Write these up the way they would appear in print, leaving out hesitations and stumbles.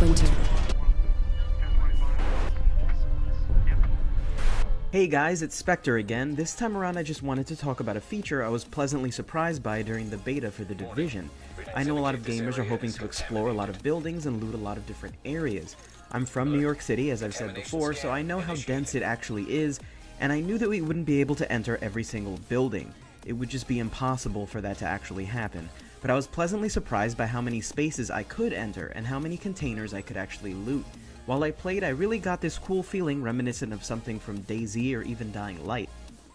Winter. Hey guys, it's Spectre again. This time around I just wanted to talk about a feature I was pleasantly surprised by during the beta for The Division. I know a lot of gamers are hoping to explore a lot of buildings and loot a lot of different areas. I'm from New York City, as I've said before, so I know how dense it actually is, and I knew that we wouldn't be able to enter every single building. It would just be impossible for that to actually happen. But I was pleasantly surprised by how many spaces I could enter and how many containers I could actually loot. While I played, I really got this cool feeling reminiscent of something from DayZ or even Dying Light.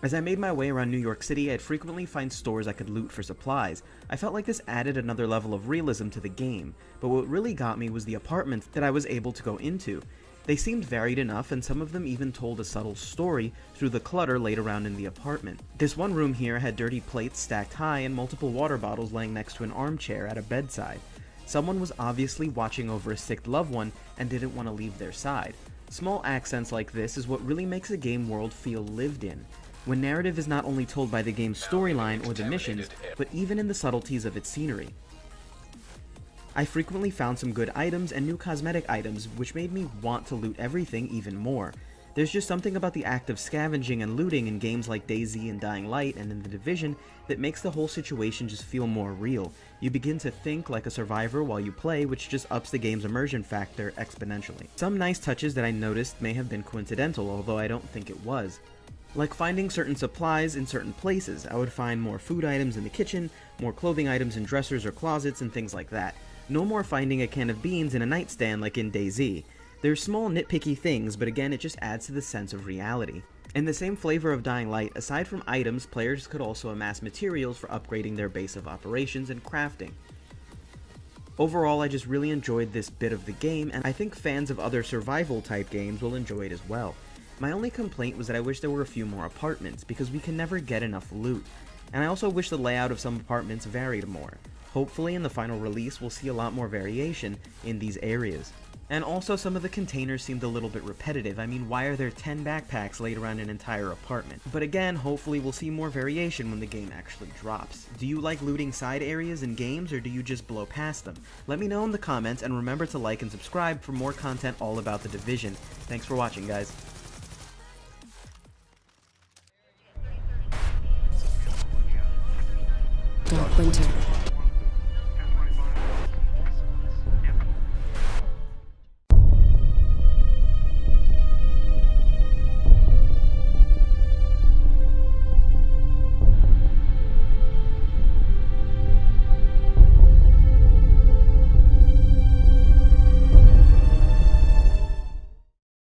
As I made my way around New York City, I'd frequently find stores I could loot for supplies. I felt like this added another level of realism to the game, but what really got me was the apartments that I was able to go into. They seemed varied enough, and some of them even told a subtle story through the clutter laid around in the apartment. This one room here had dirty plates stacked high and multiple water bottles laying next to an armchair at a bedside. Someone was obviously watching over a sick loved one and didn't want to leave their side. Small accents like this is what really makes a game world feel lived in, when narrative is not only told by the game's storyline or the missions, but even in the subtleties of its scenery. I frequently found some good items and new cosmetic items, which made me want to loot everything even more. There's just something about the act of scavenging and looting in games like DayZ and Dying Light and in The Division that makes the whole situation just feel more real. You begin to think like a survivor while you play, which just ups the game's immersion factor exponentially. Some nice touches that I noticed may have been coincidental, although I don't think it was. Like finding certain supplies in certain places. I would find more food items in the kitchen, more clothing items in dressers or closets, and things like that. No more finding a can of beans in a nightstand like in DayZ. They're small nitpicky things, but again it just adds to the sense of reality. In the same flavor of Dying Light, aside from items, players could also amass materials for upgrading their base of operations and crafting. Overall, I just really enjoyed this bit of the game, and I think fans of other survival type games will enjoy it as well. My only complaint was that I wish there were a few more apartments, because we can never get enough loot. And I also wish the layout of some apartments varied more. Hopefully in the final release we'll see a lot more variation in these areas. And also some of the containers seemed a little bit repetitive. I mean, why are there 10 backpacks laid around an entire apartment? But again, hopefully we'll see more variation when the game actually drops. Do you like looting side areas in games, or do you just blow past them? Let me know in the comments, and remember to like and subscribe for more content all about The Division. Thanks for watching, guys. Dark Winter.